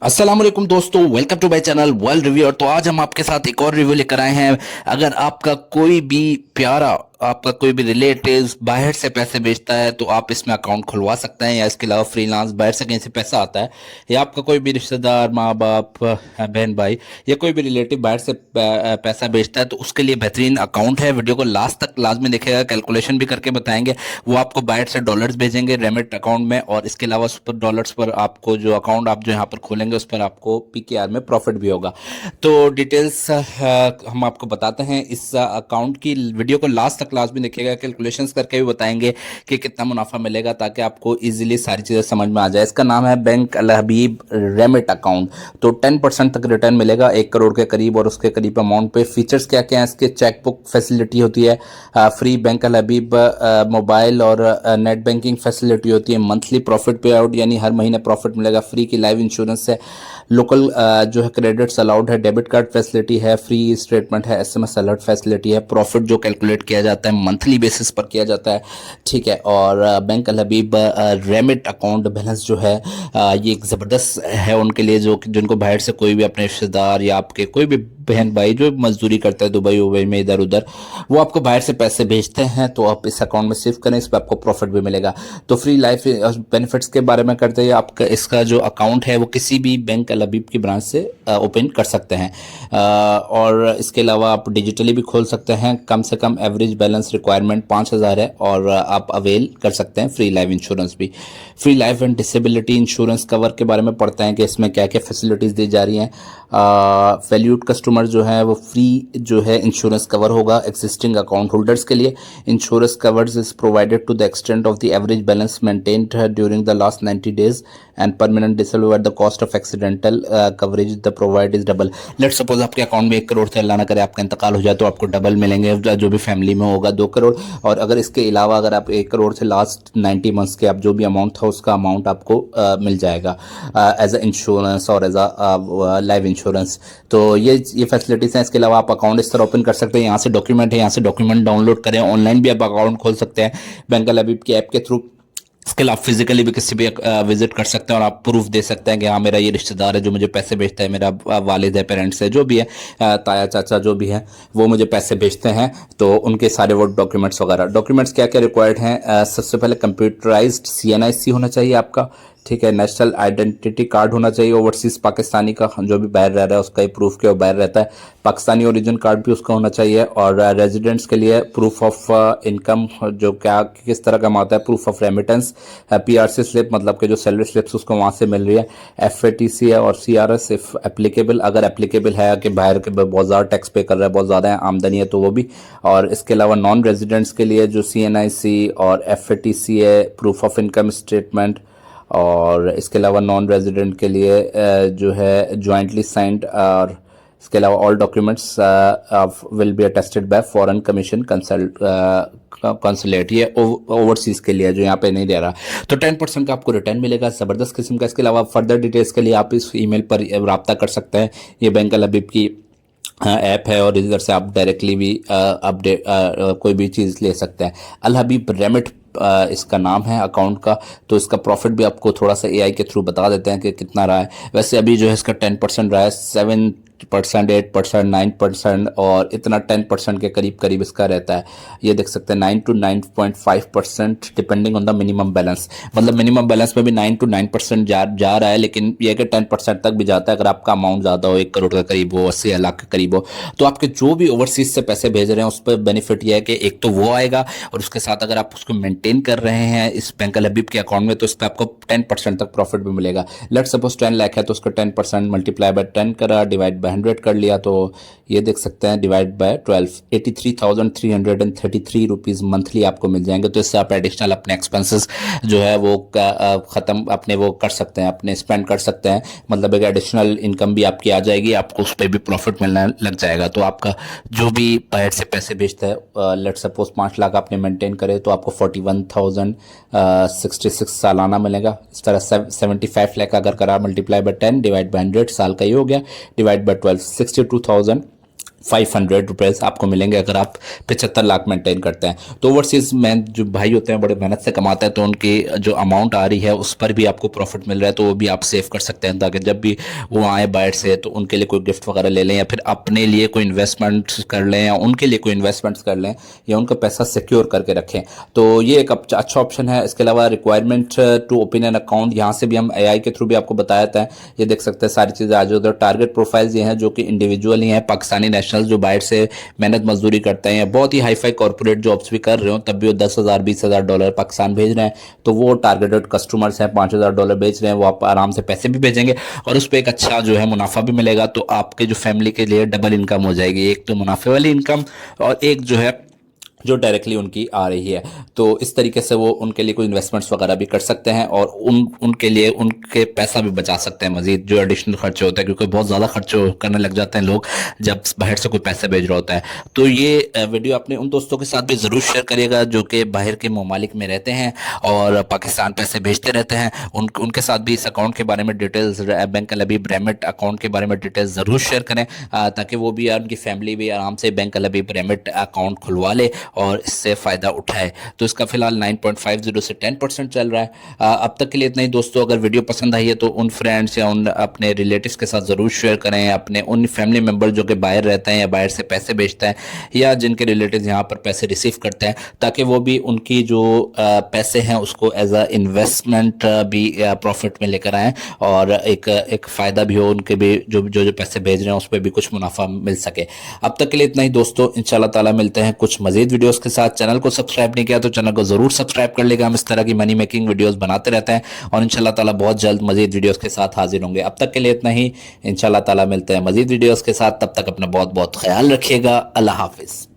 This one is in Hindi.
अस्सलाम वालेकुम दोस्तों, welcome to my channel World Review. तो आज हम आपके साथ एक और रिव्यू लेकर आए हैं। अगर आपका कोई भी प्यारा, आपका कोई भी रिलेटिव बाहर से पैसे भेजता है तो आप इसमें अकाउंट खुलवा सकते हैं, या इसके अलावा फ्रीलांस बाहर से कहीं से पैसा आता है, या आपका कोई भी रिश्तेदार, माँ बाप, बहन भाई, या कोई भी रिलेटिव बाहर से पैसा भेजता है तो उसके लिए बेहतरीन अकाउंट है। वीडियो को लास्ट तक लाजमी देखिएगा, कैलकुलेशन भी करके बताएंगे। वो आपको बाहर से डॉलर्स भेजेंगे रेमिट अकाउंट में, और इसके अलावा सुपर डॉलर्स पर आपको जो अकाउंट आप जो यहाँ पर खोलेंगे उस पर आपको पीकेआर में प्रॉफिट भी होगा। तो डिटेल्स हम आपको बताते हैं। इस अकाउंट की वीडियो को लास्ट तक लाजमी देखिएगा, कैलकुलेशंस करके भी बताएंगे कि कितना मुनाफा मिलेगा, ताकि आपको इजीली सारी चीज़ें समझ में आ जाए। इसका नाम है बैंक अल हबीब रेमिट अकाउंट। तो 10% तक रिटर्न मिलेगा, 1 करोड़ के करीब, और उसके करीब अमाउंट पे। फीचर्स क्या क्या हैं इसके? चेकबुक फैसिलिटी होती है, फ्री बैंक अल हबीब मोबाइल और नेट बैंकिंग फैसिलिटी होती है, मंथली प्रॉफिट पे आउट यानी हर महीने प्रॉफिट मिलेगा, फ्री की लाइव इंश्योरेंस है, लोकल जो है क्रेडिट्स अलाउड है, डेबिट कार्ड फैसिलिटी है, फ्री स्टेटमेंट है, एसएमएस अलर्ट फैसिलिटी है, प्रॉफिट जो कैलकुलेट किया जाता है मंथली बेसिस पर किया जाता है, ठीक है। और बैंक अल हबीब रेमिट अकाउंट बैलेंस जो है ये एक ज़बरदस्त है उनके लिए जो जिनको बाहर से कोई भी अपने रिश्तेदार या आपके कोई भी बहन भाई जो मजदूरी करता है दुबई उबई में इधर उधर, वो आपको बाहर से पैसे भेजते हैं, तो आप इस अकाउंट में सेव करें, इस पर आपको प्रॉफिट भी मिलेगा। तो फ्री लाइफ बेनिफिट्स के बारे में करते हैं। आपका इसका जो अकाउंट है वो किसी भी बैंक अल हबीब की ब्रांच से ओपन कर सकते हैं, और इसके अलावा आप डिजिटली भी खोल सकते हैं। कम से कम एवरेज बैलेंस रिक्वायरमेंट 5,000 है, और आप अवेल कर सकते हैं फ्री लाइफ इंश्योरेंस भी। Free life and disability insurance cover के बारे में पढ़ते हैं कि इसमें क्या क्या फैसिलिटीज़ दी जा रही हैं। वैल्यूड कस्टमर जो है वो फ्री जो है इंश्योरेंस कवर होगा एग्जिस्टिंग अकाउंट होल्डर्स के लिए। Insurance covers is provided to the extent of the average balance maintained during the last 90 days and permanent disable at the cost of accidental coverage the provide is double. Let suppose आपके अकाउंट में 1 करोड़ से, अल्लाह ना करे आपका इंतकाल हो जाए, तो आपको डबल मिलेंगे, जो भी फैमिली में होगा 2 करोड़। और अगर इसके अलावा अगर आप 1 करोड़ से लास्ट 90 मंथ्स के आप जो भी अमाउंट था उसका अमाउंट आपको मिल जाएगा एज अ इंश्योरेंस और एज अ लाइफ इंश्योरेंस। तो ये फैसिलिटीज़ हैं। इसके अलावा आप अकाउंट इस तरह ओपन कर सकते हैं, यहाँ से डॉक्यूमेंट है, यहाँ से डॉक्यूमेंट डाउनलोड करें, ऑनलाइन भी आप अकाउंट खोल सकते हैं बैंक अल हबीब की ऐप के थ्रू। इसके अलावा फिजिकली भी किसी भी विजिट कर सकते हैं और आप प्रूफ दे सकते हैं कि हाँ मेरा ये रिश्तेदार है जो मुझे पैसे भेजता है, मेरा वालिद है, पेरेंट्स है, जो भी है, ताया चाचा जो भी है, वो मुझे पैसे भेजते हैं, तो उनके सारे वो डॉक्यूमेंट्स वगैरह। डॉक्यूमेंट्स क्या क्या रिक्वायर्ड हैं? सबसे पहले कंप्यूटराइज्ड CNIC होना चाहिए आपका, ठीक है। नेशनल आइडेंटिटी कार्ड होना चाहिए ओवरसीज पाकिस्तानी का, जो भी बाहर रह रहा है उसका ये प्रूफ के वो बाहर रहता है। पाकिस्तानी ओरिजिन कार्ड भी उसका होना चाहिए। और रेजिडेंट्स के लिए प्रूफ ऑफ इनकम, जो क्या किस तरह का आता है, proof of remittance, PRC slip, मतलब कि जो सैलरी स्लिप्स उसको वहाँ से मिल रही है, FATC है, और CRS इफ एप्लीकेबल, अगर एप्लीकेबल है कि बाहर के बहुत ज़्यादा टैक्स पे कर रहा है, बहुत ज़्यादा आमदनी है तो वो भी। और इसके अलावा नॉन रेजिडेंट्स के लिए जो CNIC और FATC है, प्रूफ ऑफ इनकम स्टेटमेंट। और इसके अलावा नॉन रेजिडेंट के लिए जो है जॉइंटली साइंड। और इसके अलावा all documents will be attested bye foreign commission consulate. ये ओवरसीज के लिए जो यहाँ पे नहीं दे रहा। तो 10% का आपको रिटर्न मिलेगा, ज़बरदस्त किस्म का। इसके अलावा फर्दर डिटेल्स के लिए आप इस ईमेल पर रब्ता कर सकते हैं। ये बैंक अल हबीब की ऐप है, और इधर से आप डायरेक्टली भी अपडेट कोई भी चीज़ ले सकते हैं। अल हबीब रेमिट इसका नाम है अकाउंट का। तो इसका प्रॉफिट भी आपको थोड़ा सा AI के थ्रू बता देते हैं कि कितना रहा है। वैसे अभी जो है इसका 10% रहा है, 7%, 8%, 9%, और इतना 10% के करीब करीब इसका रहता है। ये देख सकते हैं 9 to 9.5% depending on the minimum balance. मतलब मिनिमम बैलेंस में भी 9 to 9% जा रहा है, लेकिन यह कि 10% तक भी जाता है अगर आपका अमाउंट ज़्यादा हो, 1 करोड़ के करीब हो, 80 लाख के करीब हो। तो आपके जो भी ओवरसीज से पैसे भेज रहे हैं उस पर बेनिफिट यह है कि एक तो वो आएगा, और उसके साथ अगर आप उसको मेंटेन कर रहे हैं इस बैंक अल हबीब के अकाउंट में, तो इस पर आपको 10% तक प्रॉफिट भी मिलेगा। लेट सपोज 10 लाख है तो उसका 10% मल्टीप्लाई बाय 10 करा, डिवाइड बाय 100 कर लिया, तो ये देख सकते हैं डिवाइड बाय 12, 83,333 रुपीज़ मंथली आपको मिल जाएंगे। तो इससे आप एडिशनल अपने एक्सपेंसेस जो है वो ख़त्म अपने वो कर सकते हैं, अपने स्पेंड कर सकते हैं। मतलब एक एडिशनल इनकम भी आपकी आ जाएगी, आपको उस पर भी प्रॉफिट मिलने लग जाएगा। तो आपका जो भी बाहर से पैसे भेजता है, लेट सपोज 5 लाख आपने मेंटेन करे तो आपको 41,066 सालाना मिलेगा। इस तरह 75 लाख अगर करा, मल्टीप्लाई बाय 10 डिवाइड बाय 100, साल का ही हो गया, डिवाइड बाय 12, ₹500 आपको मिलेंगे अगर आप 75 लाख मेंटेन करते हैं। तो ओवरसीज में जो भाई होते हैं बड़े मेहनत से कमाते हैं, तो उनकी जो अमाउंट आ रही है उस पर भी आपको प्रॉफिट मिल रहा है, तो वो भी आप सेव कर सकते हैं ताकि जब भी वो आए बाहर से तो उनके लिए कोई गिफ्ट वगैरह ले लें, या फिर अपने लिए कोई इन्वेस्टमेंट कर लें, या उनके लिए कोई इन्वेस्टमेंट्स कर लें, या उनका पैसा सिक्योर करके रखें। तो ये एक अच्छा ऑप्शन है। इसके अलावा requirement to open an account, यहाँ से भी हम एआई के थ्रू भी आपको बताया था। ये देख सकते हैं सारी चीज़ें आज उधर। टारगेट प्रोफाइल्स ये हैं जो कि इंडिविजुअल ही हैं, पाकिस्तानी नेशनल जो बाहर से मेहनत मजदूरी करते हैं, बहुत ही हाई फाई कॉर्पोरेट जॉब्स भी कर रहे हो, तब भी वो $10,000 $20,000 पाकिस्तान भेज रहे हैं। तो वो टारगेटेड कस्टमर्स हैं, $5,000 बेच रहे हैं, वो आप आराम से पैसे भी भेजेंगे और उस पर एक अच्छा जो है मुनाफा भी मिलेगा। तो आपके जो फैमिली के लिए डबल इनकम हो जाएगी, एक तो मुनाफे वाली इनकम और एक जो है जो डायरेक्टली उनकी आ रही है। तो इस तरीके से वो उनके लिए कोई इन्वेस्टमेंट्स वगैरह भी कर सकते हैं और उनके लिए उनके पैसा भी बचा सकते हैं मजीद जो एडिशनल खर्चे होते हैं, क्योंकि बहुत ज़्यादा खर्चे करने लग जाते हैं लोग जब बाहर से कोई पैसे भेज रहा होता है। तो ये वीडियो अपने उन दोस्तों के साथ भी ज़रूर शेयर करिएगा जो कि बाहर के ममालिक में रहते हैं और पाकिस्तान पैसे भेजते रहते हैं। उनके साथ भी इस अकाउंट के बारे में डिटेल्स, बैंक अल हबीब रेमिट अकाउंट के बारे में डिटेल्स ज़रूर शेयर करें ताकि वो भी और उनकी फैमिली भी आराम से बैंक अल हबीब रेमिट अकाउंट खुलवा ले और इससे फ़ायदा उठाए। तो इसका फिलहाल 9.50 से 10% चल रहा है। अब तक के लिए इतना ही दोस्तों। अगर वीडियो पसंद आई है तो उन फ्रेंड्स या उन अपने रिलेटिव्स के साथ ज़रूर शेयर करें, अपने उन फैमिली मेम्बर जो कि बाहर रहते हैं या बाहर से पैसे भेजते हैं या जिनके रिलेटिव्स यहाँ पर पैसे रिसीव करते हैं, ताकि वो भी उनकी जो पैसे हैं उसको एज अ इन्वेस्टमेंट भी प्रॉफिट में लेकर आएँ और एक फ़ायदा भी हो, उनके भी जो पैसे भेज रहे हैं उस पर भी कुछ मुनाफा मिल सके। अब तक के लिए इतना ही दोस्तों। इंशाल्लाह ताला मिलते हैं कुछ मज़ीद वीडियोज़ के साथ। चैनल को सब्सक्राइब नहीं किया तो चैनल को ज़रूर सब्सक्राइब कर लेगा। हम इस तरह की मनी मेकिंग वीडियोस बनाते रहते हैं और इंशाल्लाह ताला बहुत जल्द मज़ीद वीडियोस के साथ हाजिर होंगे। अब तक के लिए इतना ही। इंशाल्लाह ताला मिलते हैं मज़ीद वीडियोस के साथ। तब तक अपना बहुत बहुत ख्याल रखिएगा। अल्लाह हाफिज़।